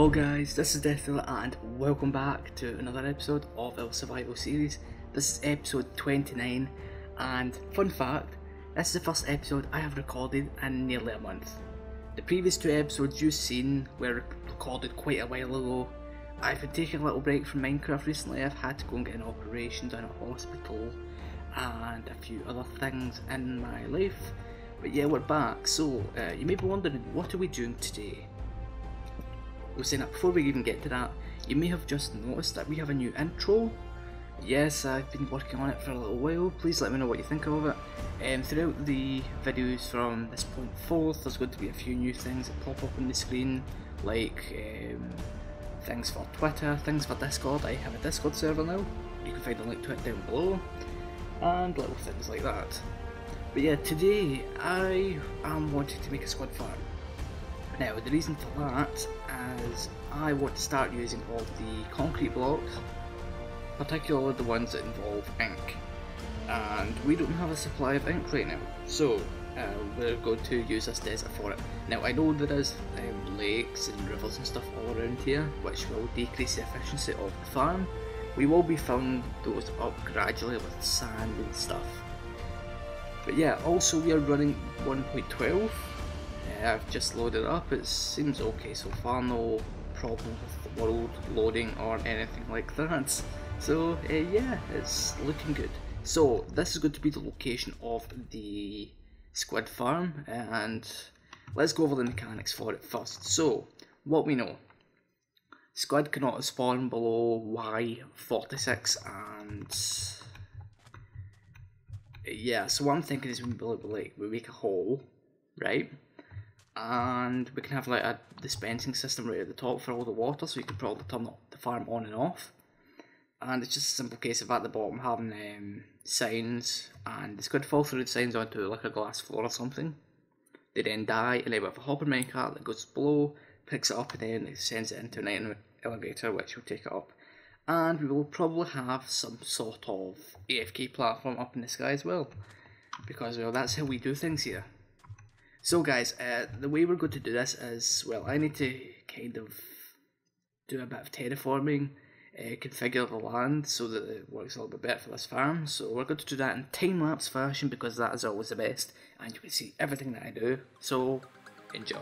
Hello guys, this is Deathdealer and welcome back to another episode of our survival series. This is episode 29 and fun fact, this is the first episode I have recorded in nearly a month. The previous two episodes you've seen were recorded quite a while ago. I've been taking a little break from Minecraft recently. I've had to go and get an operation done at a hospital and a few other things in my life. But yeah, we're back. So you may be wondering, what are we doing today? We're saying that before we even get to that, you may have just noticed that we have a new intro. Yes, I've been working on it for a little while. Please let me know what you think of it. Throughout the videos from this point forth, there's going to be a few new things that pop up on the screen, like things for Twitter, things for Discord. I have a Discord server now. You can find a link to it down below, and little things like that. But yeah, today I am wanting to make a squid farm. Now, the reason for that is I want to start using all the concrete blocks, particularly the ones that involve ink, and we don't have a supply of ink right now, so we're going to use this desert for it. Now, I know there is lakes and rivers and stuff all around here, which will decrease the efficiency of the farm. We will be filling those up gradually with sand and stuff. But yeah, also we are running 1.12. I've just loaded up, it seems okay so far, no problem with the world loading or anything like that. So yeah, it's looking good. So this is going to be the location of the squid farm, and let's go over the mechanics for it first. So what we know, squid cannot spawn below Y46, and yeah, so what I'm thinking is we make a hole, right? And we can have like a dispensing system right at the top for all the water, so you can probably turn the farm on and off. And it's just a simple case of at the bottom having signs, and the squid fall through the signs onto like a glass floor or something. They then die, and then we have a hopper minecart that goes below, picks it up, and then it sends it into an item elevator which will take it up. And we will probably have some sort of AFK platform up in the sky as well, because well, that's how we do things here. So guys, the way we're going to do this is, well, I need to kind of do a bit of terraforming, configure the land so that it works a little bit better for this farm. So we're going to do that in time-lapse fashion, because that is always the best, and you can see everything that I do, so enjoy.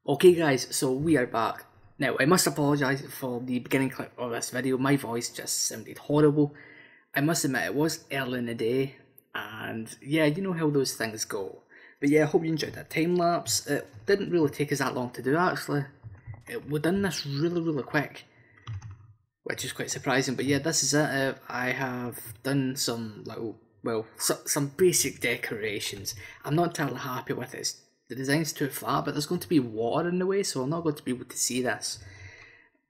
Okay guys, so we are back. Now I must apologise for the beginning clip of this video, my voice just sounded horrible. I must admit it was early in the day and yeah, you know how those things go. But yeah, I hope you enjoyed that time lapse. It didn't really take us that long to do actually. We done this really quick, which is quite surprising, but yeah, this is it. I have done some little, well, some basic decorations. I'm not entirely happy with it. The design's too flat, but there's going to be water in the way, so I'm not going to be able to see this.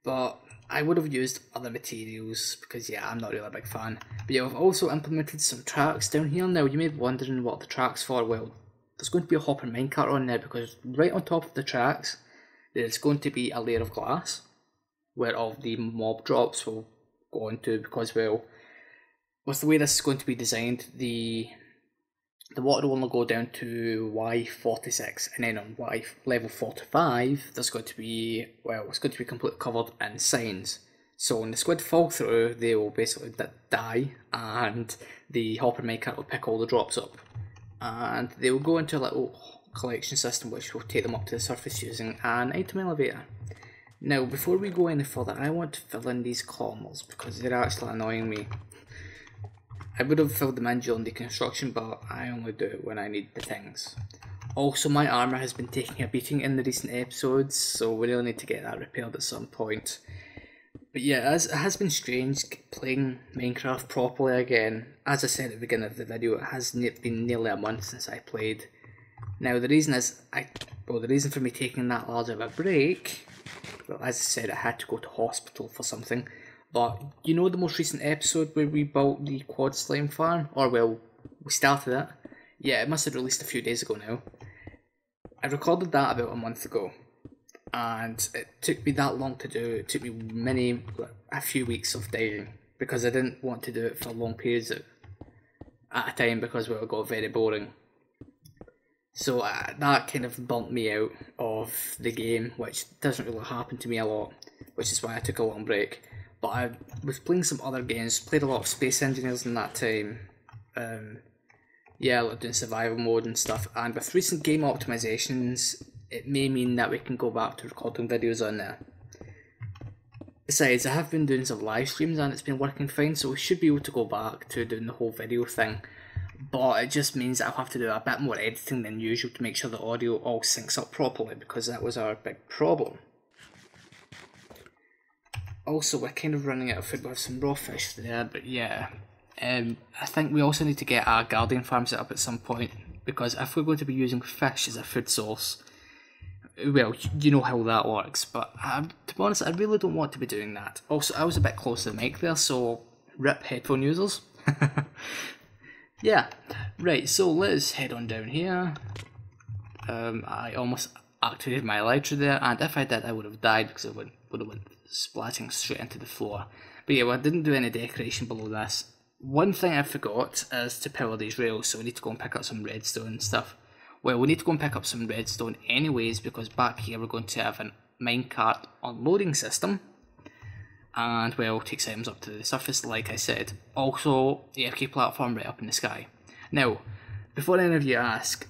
But I would have used other materials, because yeah, I'm not really a big fan. But yeah, I've also implemented some tracks down here. Now, you may be wondering what the track's for. Well, there's going to be a hopper minecart on there, because right on top of the tracks, there's going to be a layer of glass, where all the mob drops will go into, because, well, with the way this is going to be designed, the water will only go down to Y46, and then on Y level 45, there's going to be, well, it's going to be completely covered in signs. So when the squid fall through, they will basically die, and the hopper minecart will pick all the drops up. And they will go into a little collection system which will take them up to the surface using an item elevator. Now, before we go any further, I want to fill in these corners because they're actually annoying me. I would have filled them in during the construction, but I only do it when I need the things. Also, my armour has been taking a beating in the recent episodes, so we really need to get that repaired at some point. But yeah, it has been strange playing Minecraft properly again. As I said at the beginning of the video, it has been nearly a month since I played. Now the reason is, the reason for me taking that large of a break, well, as I said, I had to go to hospital for something. But you know the most recent episode where we built the quad slime farm? Or well, we started it. Yeah, it must have released a few days ago now. I recorded that about a month ago. And it took me that long to do. It took me a few weeks of dying. Because I didn't want to do it for long periods at a time because well, it got very boring. So that kind of burnt me out of the game, which doesn't really happen to me a lot. Which is why I took a long break. But I was playing some other games, played a lot of Space Engineers in that time. Yeah, like doing survival mode and stuff. And with recent game optimizations, it may mean that we can go back to recording videos on there. Besides, I have been doing some live streams and it's been working fine, so we should be able to go back to doing the whole video thing. But it just means that I'll have to do a bit more editing than usual to make sure the audio all syncs up properly, because that was our big problem. Also, we're kind of running out of food. We have some raw fish there, but yeah. I think we also need to get our guardian farm set up at some point, because if we're going to be using fish as a food source, well, you know how that works, but to be honest, I really don't want to be doing that. Also, I was a bit close to the mic there, so rip headphone users. Yeah, right, so let's head on down here. I almost activated my elytra there, and if I did, I would have died because it would have went splatting straight into the floor. But yeah, well, I didn't do any decoration below this. One thing I forgot is to power these rails, so we need to go and pick up some redstone and stuff. Well, we need to go and pick up some redstone anyways, because back here we're going to have a minecart unloading system. And, well, takes items up to the surface, like I said. Also, the AFK platform right up in the sky. Now, before any of you ask,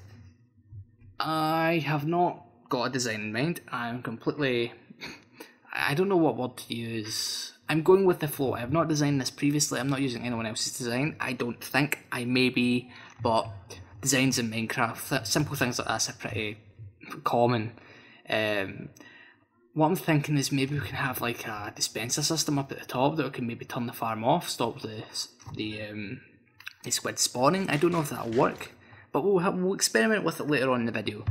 I have not got a design in mind. I'm completely... I don't know what word to use. I'm going with the flow. I have not designed this previously. I'm not using anyone else's design. I don't think. I may be, but designs in Minecraft, simple things like that are pretty common. What I'm thinking is maybe we can have like a dispenser system up at the top that we can maybe turn the farm off, stop the squid spawning. I don't know if that'll work, but we'll experiment with it later on in the video.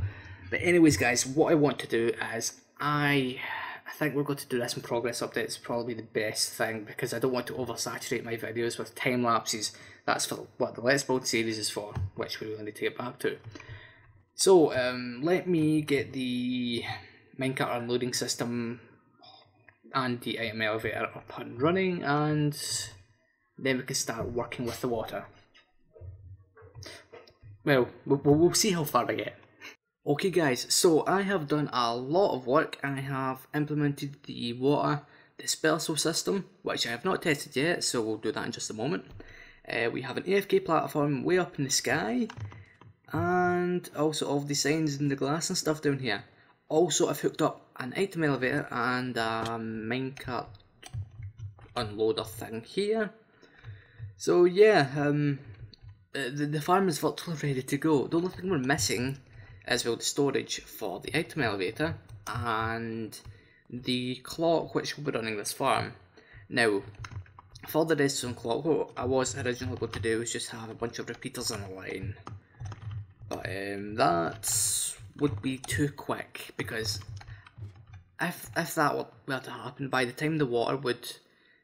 But anyways, guys, what I want to do is I think we're going to do this in progress update. It's probably the best thing because I don't want to oversaturate my videos with time lapses. That's for what the Let's Build series is for, which we really need to get back to. So let me get the minecart unloading system and the item elevator up and running, and then we can start working with the water. Well, we'll see how far I get. Okay guys, so I have done a lot of work. I have implemented the water dispersal system, which I have not tested yet, so we'll do that in just a moment. We have an AFK platform way up in the sky, and also all the signs in the glass and stuff down here. Also, I've hooked up an item elevator and a minecart unloader thing here. So yeah, the farm is virtually ready to go. The only thing we're missing is, well, the storage for the item elevator and the clock which will be running this farm. Now, for the redstone clock, what I was originally going to do was just have a bunch of repeaters on the line. But that would be too quick, because if that were to happen, by the time the water would,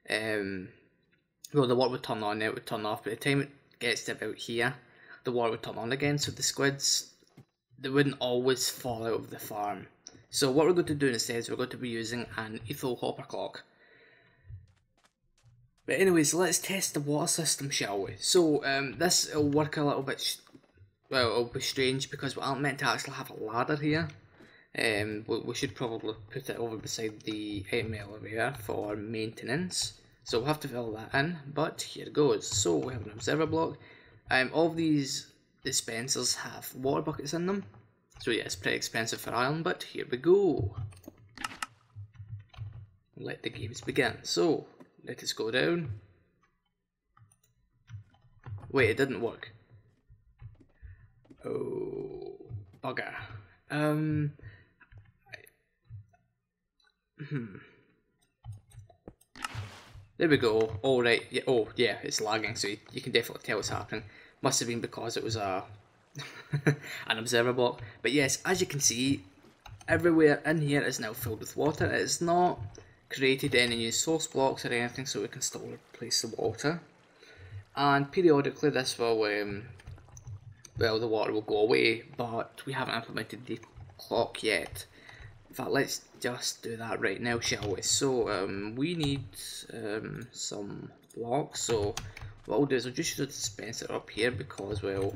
well, the water would turn on, it would turn off. By the time it gets to about here, the water would turn on again, so the squids, they wouldn't always fall out of the farm. So what we're going to do instead is we're going to be using an etho hopper clock. But anyways, let's test the water system, shall we? So this will work a little bit, well, it'll be strange because we aren't meant to actually have a ladder here. We should probably put it over beside the item elevator for maintenance. So we'll have to fill that in, but here goes. So we have an observer block. All of these dispensers have water buckets in them. So yeah, it's pretty expensive for iron, but here we go. Let the games begin. So, let us go down. Wait, it didn't work. Oh, bugger. There we go. Oh, right. Yeah, oh, yeah, it's lagging, so you can definitely tell what's happening. Must have been because it was a an observer block. But yes, as you can see, everywhere in here is now filled with water. It has not created any new source blocks or anything, so we can still replace the water. And periodically this will, well, the water will go away, but we haven't implemented the clock yet. In fact, let's just do that right now, shall we? So we need some blocks. So what we'll do is we'll just use a dispenser up here because, well,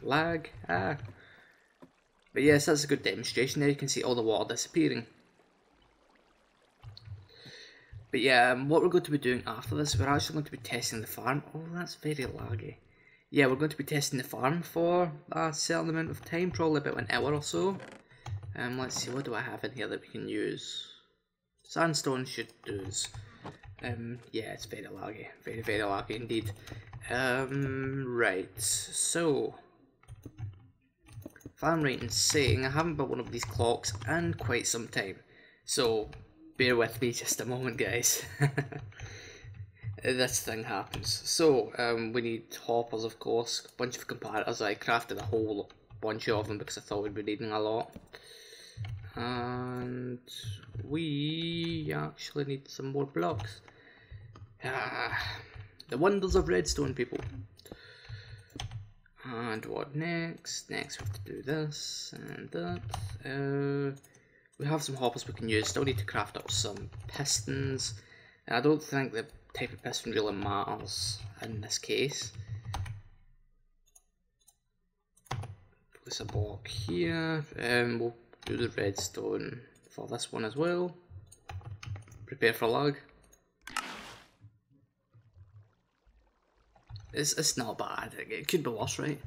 lag. But yes, that's a good demonstration. There you can see all the water disappearing. But yeah, what we're going to be doing after this, we're actually going to be testing the farm. Oh, that's very laggy. Yeah, we're going to be testing the farm for a certain amount of time, probably about an hour or so. Let's see, what do I have in here that we can use? Sandstone should do us. Yeah, it's very laggy. Very, very laggy indeed. Right, so if I'm right in saying, I haven't built one of these clocks in quite some time. So bear with me just a moment, guys. This thing happens. So we need hoppers, of course, a bunch of comparators. I crafted a whole bunch of them because I thought we'd be needing a lot. And we actually need some more blocks. The wonders of redstone, people. And what next? Next we have to do this and that. We have some hoppers we can use. Still need to craft up some pistons. I don't think the type of piston really matters in this case. Place a block here. We'll do the redstone for this one as well. Prepare for lag. It's not bad. It could be worse, right?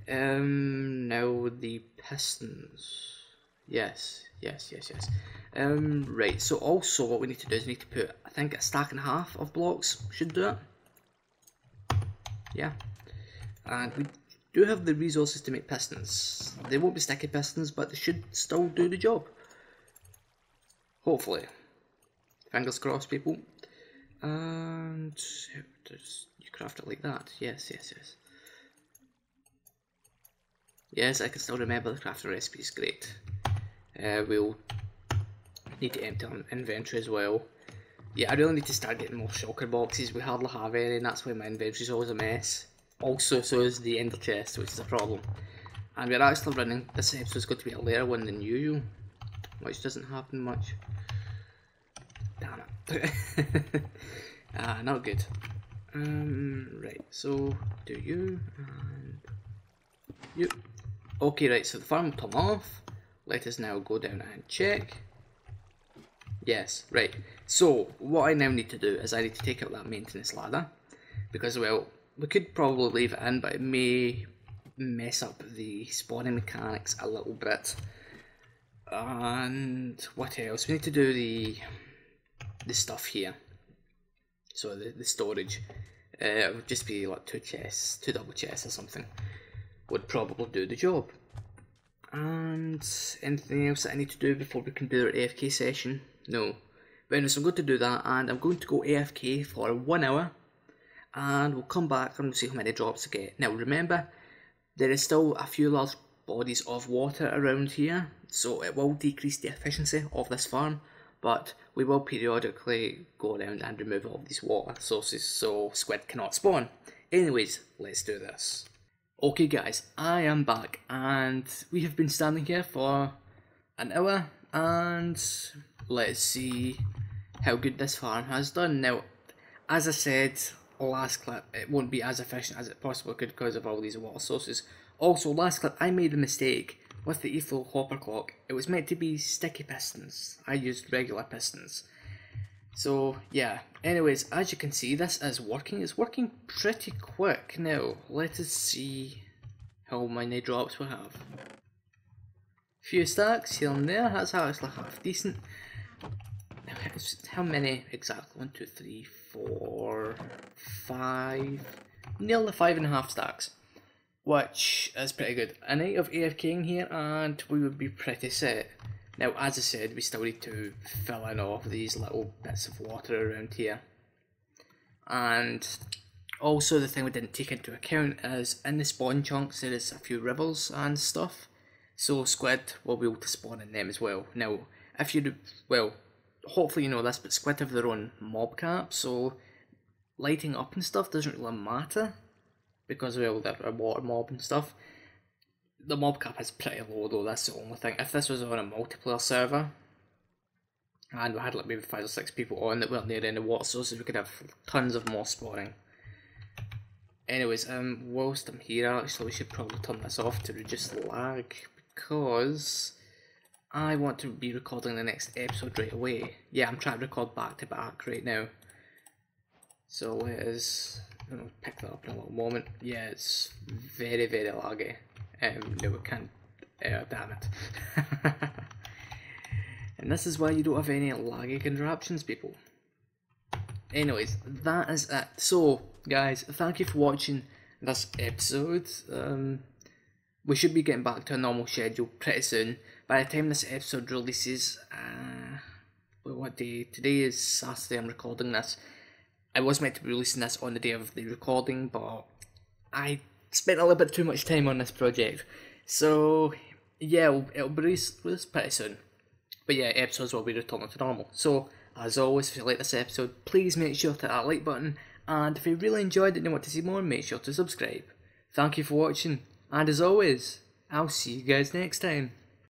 Now the pistons. Yes. Right, so also what we need to do is we need to put, I think, a stack and a half of blocks should do it. Yeah. And we do have the resources to make pistons. They won't be sticky pistons, but they should still do the job. Hopefully. Fingers crossed, people. And you craft it like that. Yes. Yes, I can still remember the crafting recipes. Great. We'll need to empty our inventory as well. Yeah, I really need to start getting more shulker boxes. We hardly have any, and that's why my inventory is always a mess. Also, so is the ender chest, which is a problem. And we're actually running, this episode is going to be a later one than usual, which doesn't happen much. Damn it. Not good. Right, so do you and you. Okay, right, so the farm will turn off. Let us now go down and check. Yes, right. So what I now need to do is I need to take out that maintenance ladder, because, well, we could probably leave it in, but it may mess up the spawning mechanics a little bit. And what else? We need to do the stuff here. So the storage. It would just be like 2 chests, 2 double chests or something. Would probably do the job. And anything else that I need to do before we can do our AFK session? No. But anyways, I'm going to do that, and I'm going to go AFK for 1 hour, and we'll come back and we'll see how many drops I get. Now remember, there is still a few large bodies of water around here, so it will decrease the efficiency of this farm, but we will periodically go around and remove all these water sources so squid cannot spawn. Anyways, let's do this. Okay guys, I am back, and we have been standing here for an hour, and let's see how good this farm has done. Now, as I said last clip, it won't be as efficient as it possibly could because of all these water sources. Also, last clip I made a mistake with the EFO hopper clock. It was meant to be sticky pistons. I used regular pistons. So yeah, anyways, as you can see, this is working. It's working pretty quick. Now, let us see how many drops we have. Few stacks here and there, that's actually half decent. Now, how many exactly? 1, 2, 3, 4, 5, nearly 5.5 stacks. Which is pretty good. A night of AFKing here and we would be pretty set. Now, as I said, we still need to fill in all of these little bits of water around here. And also the thing we didn't take into account is in the spawn chunks there is a few rivers and stuff. So squid will be able to spawn in them as well. Now, if you do, well, hopefully you know this, but squid have their own mob cap, so lighting up and stuff doesn't really matter. Because well, they're a water mob and stuff. The mob cap is pretty low though, that's the only thing. If this was on a multiplayer server, and we had like maybe 5 or 6 people on that weren't near any water sources, we could have tons of more spawning. Anyways, whilst I'm here, actually we should probably turn this off to reduce the lag, because I want to be recording the next episode right away. Yeah, I'm trying to record back to back right now. So let us pick that up in a little moment. Yeah, it's very, very laggy. No, we can't. Damn it. And this is why you don't have any laggy contraptions, people. Anyways, that is it. So, guys, thank you for watching this episode. We should be getting back to a normal schedule pretty soon. By the time this episode releases, what day? Today is Saturday, I'm recording this. I was meant to be releasing this on the day of the recording, but I spent a little bit too much time on this project. So, yeah, it'll be released pretty soon. But yeah, episodes will be returning to normal. So, as always, if you like this episode, please make sure to hit that like button. And if you really enjoyed it and you want to see more, make sure to subscribe. Thank you for watching. And as always, I'll see you guys next time.